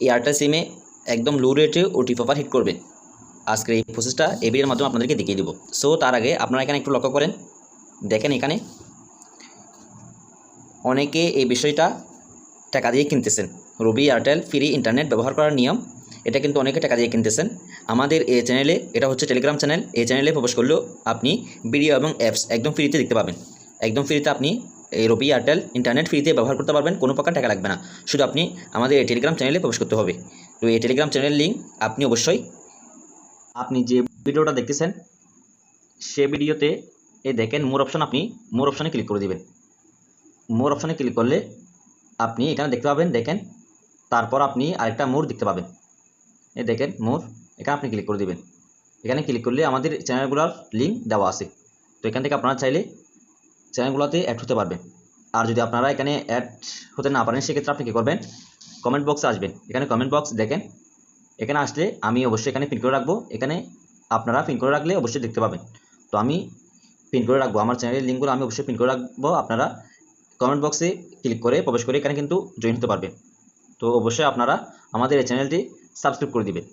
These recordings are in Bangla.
এয়ারটেল সিমে একদম লো রেটে ওটিপি অফার হিট করবেন। আজকের এই প্রসেসটা এই ভিডিওর মাধ্যমে আপনাদেরকে দেখিয়ে দেবো। সো তার আগে আপনারা এখানে একটু লক্ষ্য করেন, দেখেন এখানে অনেকে এই বিষয়টা টাকা দিয়ে কিনতেছেন। রবি এয়ারটেল ফ্রি ইন্টারনেট ব্যবহার করার নিয়ম, এটা কিন্তু অনেকে টাকা দিয়ে কিনতেছেন। আমাদের এই চ্যানেলে, এটা হচ্ছে টেলিগ্রাম চ্যানেল, এই চ্যানেলে প্রবেশ করলেও আপনি ভিডিও এবং অ্যাপস একদম ফ্রিতে দেখতে পাবেন। একদম ফ্রিতে আপনি এই রবি এয়ারটেল ইন্টারনেট ফ্রিতে ব্যবহার করতে পারবেন, কোনো প্রকার টাকা লাগবে না। শুধু আপনি আমাদের এই টেলিগ্রাম চ্যানেলে প্রবেশ করতে হবে। তো এই টেলিগ্রাম চ্যানেলের লিঙ্ক আপনি অবশ্যই আপনি যে ভিডিওটা দেখতেছেন সে ভিডিওতে এই দেখেন মোর অপশন, আপনি মোর অপশানে ক্লিক করে দেবেন। মোর অপশানে ক্লিক করলে আপনি এখানে দেখতে পাবেন, দেখেন তারপর আপনি আরেকটা মোর দেখতে পাবেন, এই দেখেন মোর, এখানে আপনি ক্লিক করে দেবেন। এখানে ক্লিক করলে আমাদের চ্যানেলগুলোর লিঙ্ক দেওয়া আছে। তো এখান থেকে আপনারা চাইলে চ্যানেলগুলোতে অ্যাড হতে পারবেন। আর যদি আপনারা এখানে অ্যাড হতে না পারেন সেক্ষেত্রে আপনি কী করবেন, কমেন্ট বক্সে আসবেন। এখানে কমেন্ট বক্স দেখেন, এখানে আসলে আমি অবশ্যই এখানে পিন করে রাখবো। এখানে আপনারা পিন করে রাখলে অবশ্যই দেখতে পাবেন। তো আমি পিন করে রাখবো, আমার চ্যানেলের লিঙ্কগুলো আমি অবশ্যই পিন করে রাখবো। আপনারা কমেন্ট বক্সে ক্লিক করে প্রবেশ করে এখানে কিন্তু জয়েন হতে পারবেন। তো অবশ্যই আপনারা আমাদের এই চ্যানেলটি সাবস্ক্রাইব করে দিবেন।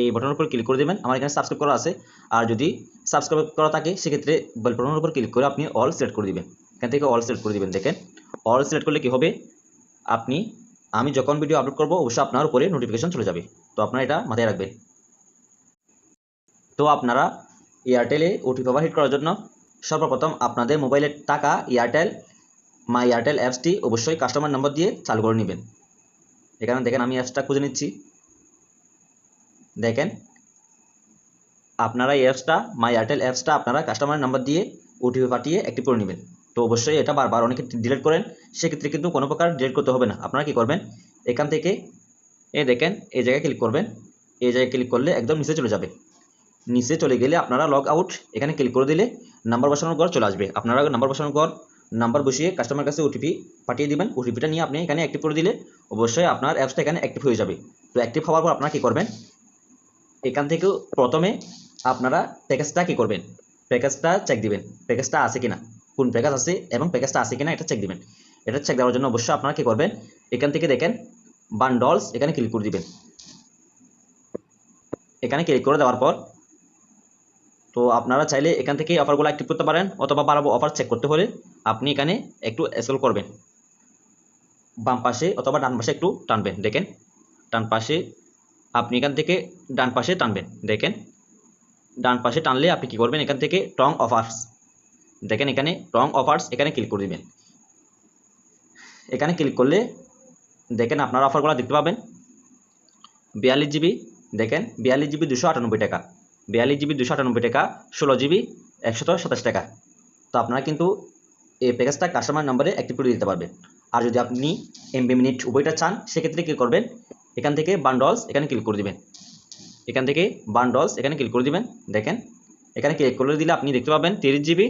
এই বাটনের উপর ক্লিক করে দেবেন, আমার এখানে সাবস্ক্রাইব করা আছে। আর যদি সাবস্ক্রাইব করা থাকে সেক্ষেত্রে বেল বাটনের উপর ক্লিক করে আপনি অল সিলেক্ট করে দিবেন। এখান থেকে অল সিলেক্ট করে দিবেন। দেখেন অল সিলেক্ট করলে কী হবে, আমি যখন ভিডিও আপলোড করবো অবশ্যই আপনার উপরে নোটিফিকেশন চলে যাবে। তো আপনারা এটা মাথায় রাখবেন। তো আপনারা এয়ারটেলে ওটিপি অফার হিট করার জন্য সর্বপ্রথম আপনাদের মোবাইলের টাকা এয়ারটেল মাই এয়ারটেল অ্যাপসটি অবশ্যই কাস্টমার নাম্বার দিয়ে চালু করে নেবেন। এখানে দেখেন আমি অ্যাপসটা খুঁজে নিচ্ছি। দেখেন আপনারা এই অ্যাপসটা মাই এয়ারটেল অ্যাপসটা আপনারা কাস্টমার নাম্বার দিয়ে ওটিপি পাঠিয়ে অ্যাক্টিভ করে নেবেন। তো অবশ্যই এটা বারবার অনেকে ডিলিট করেন, সেক্ষেত্রে কিন্তু কোনো প্রকার ডিলিট করতে হবে না। আপনারা কি করবেন, এখান থেকে দেখেন এই জায়গায় ক্লিক করবেন। এই জায়গায় ক্লিক করলে একদম নিচে চলে যাবে। নিচে চলে গেলে আপনারা লগ আউট এখানে ক্লিক করে দিলে নাম্বার বসানোর ঘর চলে আসবে। আপনারা নাম্বার বসানোর ঘর নাম্বার বসিয়ে কাস্টমার কাছে ওটিপি পাঠিয়ে দিবেন। ওটিপিটা নিয়ে আপনি এখানে অ্যাক্টিভ করে দিলে অবশ্যই আপনার অ্যাপসটা এখানে অ্যাক্টিভ হয়ে যাবে। তো অ্যাক্টিভ হওয়ার পর আপনারা কী করবেন, এখান থেকেও প্রথমে আপনারা প্যাকেজটা কী করবেন, প্যাকেজটা চেক দিবেন, প্যাকেজটা আছে কিনা, কোন প্যাকেজ আছে এবং প্যাকেজটা আছে কিনা এটা চেক দিবেন। এটা চেক দেওয়ার জন্য অবশ্যই আপনারা কী করবেন, এখান থেকে দেখেন বান্ডলস এখানে ক্লিক করে দিবেন। এখানে ক্লিক করে দেওয়ার পর তো আপনারা চাইলে এখান থেকে অফারগুলো অ্যাক্টিভ করতে পারেন, অথবা বাড়াবো অফার চেক করতে হলে আপনি এখানে একটু স্ক্রল করবেন, বাম পাশে অথবা ডান পাশে একটু টানবেন। দেখেন ডান পাশে, আপনি এখান থেকে ডান পাশে টানবেন। দেখেন ডান পাশে টানলে আপনি কি করবেন, এখান থেকে টং অফার্স, দেখেন এখানে টং অফার্স এখানে ক্লিক করে দিবেন। এখানে ক্লিক করলে দেখেন আপনারা অফারগুলো দেখতে পাবেন। 42 জিবি, দেখেন 42 জিবি 298 টাকা, 42 জিবি 298 টাকা, 16 জিবি 127 টাকা। তো আপনারা কিন্তু এই প্যাকেজটা কাস্টমার নাম্বারে অ্যাক্টিভ করে দিতে পারবেন। আর যদি আপনি এমবি মিনিট উভয়টা চান সেক্ষেত্রে কী করবেন, এখান থেকে বান্ডলস এখানে ক্লিক করে দিবেন। এখান থেকে বান্ডলস এখানে ক্লিক করে দিবেন। দেখেন এখানে ক্লিক করে দিলে আপনি দেখতে পাবেন 30 জিবি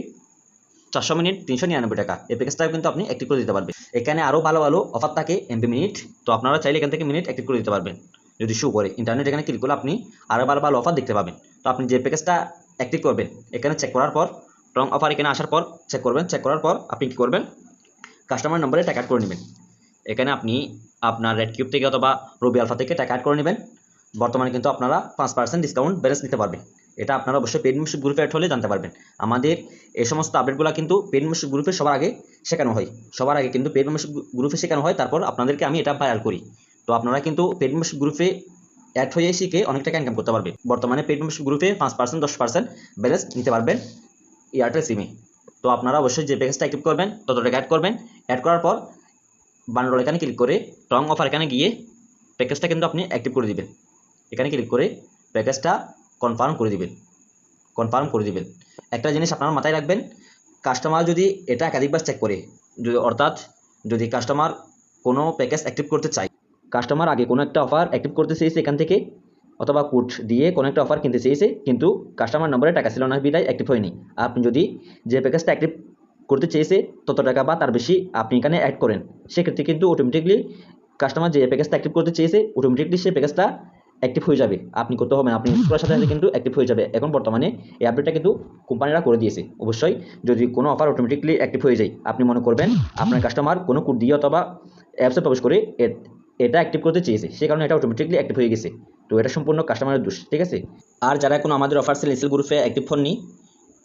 400 মিনিট 399 টাকা। এই প্যাকেজটা কিন্তু আপনি অ্যাক্টিভ করে দিতে পারবেন। এখানে আরও ভালো ভালো অফার থাকে এমবি মিনিট, তো আপনারা চাইলে এখান থেকে মিনিট অ্যাক্টিভ করে দিতে পারবেন। যদি শো করে ইন্টারনেট এখানে ক্লিক করলে আপনি আরও ভালো ভালো অফার দেখতে পাবেন। তো আপনি যে প্যাকেজটা অ্যাক্টিভ করবেন এখানে চেক করার পর রং অফার এখানে আসার পর চেক করবেন। চেক করার পর আপনি কী করবেন, কাস্টমার নম্বরে টাকা অ্যাড করে নেবেন। এখানে আপনি আপনার রেড কিউব থেকে অথবা রবি আলফা থেকে টাকা অ্যাড করে নেবেন। বর্তমানে কিন্তু আপনারা 5% ডিসকাউন্ট ব্যালেন্স নিতে পারবেন। এটা আপনারা অবশ্যই পেইড মেম্বারশিপ গ্রুপে অ্যাড হলে জানতে পারবেন। আমাদের এই সমস্ত আপডেটগুলো কিন্তু পেইড মেম্বারশিপ গ্রুপে সবার আগে শেখানো হয়। সবার আগে কিন্তু পেইড মেম্বারশিপ গ্রুপে শেখানো হয়, তারপর আপনাদেরকে আমি এটা ভাইরাল করি। তো আপনারা কিন্তু পেইড মেম্বারশিপ গ্রুপে অ্যাড হয়ে শিখে অনেক টাকা ইনকাম করতে পারবেন। বর্তমানে পেইড মেম্বারশিপ গ্রুপে 5% 10% ব্যালেন্স নিতে পারবেন এয়ারটেল সিমে। তো আপনারা অবশ্যই যে প্যাকেজটা অ্যাক্টিভ করবেন তত টাকা অ্যাড করবেন। অ্যাড করার পর বান্ডল এখানে ক্লিক করে টং অফার এখানে গিয়ে প্যাকেজটা কিন্তু আপনি অ্যাক্টিভ করে দিবেন। এখানে ক্লিক করে প্যাকেজটা কনফার্ম করে দিবেন। কনফার্ম করে দিবেন। একটা জিনিস আপনারা মাথায় রাখবেন, কাস্টমার যদি এটা একাধিকবার চেক করে, অর্থাৎ যদি কাস্টমার কোনো প্যাকেজ অ্যাক্টিভ করতে চায়, কাস্টমার আগে কোনো একটা অফার অ্যাক্টিভ করতে চেয়েছে এখান থেকে, অথবা কোড দিয়ে কোনো একটা অফার কিনতে চেয়েছে কিন্তু কাস্টমার নম্বরে টাকা ছিল না বিদায় অ্যাক্টিভ হয়নি। আপনি যদি যে প্যাকেজটা অ্যাক্টিভ করতে চেয়েছে তত টাকা বা তার বেশি আপনি এখানে অ্যাড করেন, সেক্ষেত্রে কিন্তু অটোমেটিকলি কাস্টমার যে প্যাকেজটা অ্যাক্টিভ করতে চেয়েছে অটোমেটিকলি সেই প্যাকেজটা অ্যাক্টিভ হয়ে যাবে। আপনি করতে হবে না, আপনি ইউজ করার সাথে সাথে কিন্তু অ্যাক্টিভ হয়ে যাবে। এখন বর্তমানে এই আপডেটটা কিন্তু কোম্পানিরা করে দিয়েছে। অবশ্যই যদি কোনো অফার অটোমেটিকলি অ্যাক্টিভ হয়ে যায়, আপনি মনে করবেন আপনার কাস্টমার কোনো কোড দিয়ে অথবা অ্যাপসে প্রবেশ করে এটা অ্যাক্টিভ করতে চেয়েছে, সেই কারণে এটা অটোমেটিকলি অ্যাক্টিভ হয়ে গেছে। তো এটা সম্পূর্ণ কাস্টমারের দোষ, ঠিক আছে। আর যারা এখন আমাদের অফার সেল ইনসেল গ্রুপে অ্যাক্টিভ হননি,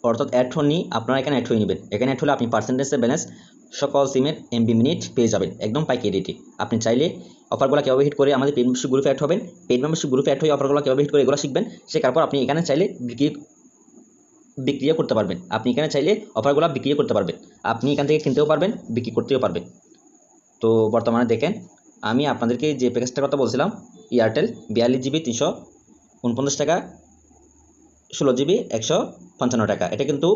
অর্থাৎ অ্যাড হননি, আপনারা এখানে অ্যাড হয়ে নেবেন। এখানে অ্যাড হলে আপনি পার্সেন্টেজের ব্যালেন্স সকল সিমের এমবি মিনিট পেয়ে যাবেন একদম পাইকারি রেটে। আপনি চাইলে অফারগুলো কীভাবে হিট করে আমাদের পেড মেম্বারশিপ গ্রুপে অ্যাড হবেন, পেড মেম্বারশিপ গ্রুপে অ্যাড হয়ে অফারগুলো কীভাবে হিট করে এগুলো শিখবেন, শেখার পর আপনি এখানে চাইলে বিক্রিও করতে পারবেন। আপনি এখানে চাইলে অফারগুলো বিক্রিও করতে পারবেন, আপনি এখান থেকে কিনতেও পারবেন, বিক্রি করতেও পারবেন। তো বর্তমানে দেখেন, আমি আপনাদেরকে যে প্যাকেজটার কথা বলছিলাম, এয়ারটেল 42 জিবি 349 টাকা, 16 জিবি 155 টাকা, এটা কিন্তু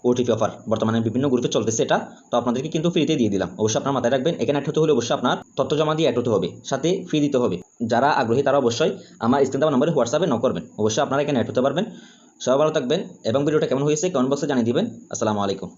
ওটিপি অফার বর্তমানে বিভিন্ন গ্রুপে চলতেছে এটা। তো আপনাদেরকে কিন্তু ফ্রিতে দিয়ে দিলাম, অবশ্যই আপনার মাথায় রাখবেন এখানে অ্যাড হতে হলে অবশ্যই আপনার তথ্য জমা দিয়ে অ্যাড হতে হবে, সাথে ফ্রি দিতে হবে। যারা আগ্রহী তারা অবশ্যই আমার স্ক্রিন দেওয়া নম্বরে হোয়াটসঅ্যাপে নক করবেন, অবশ্যই আপনারা এখানে অ্যাড হতে পারবেন। সবাই ভালো থাকবেন এবং ভিডিওটা কেমন হয়েছে কমেন্ট বক্সে জানিয়ে দিবেন। আসসালামু আলাইকুম।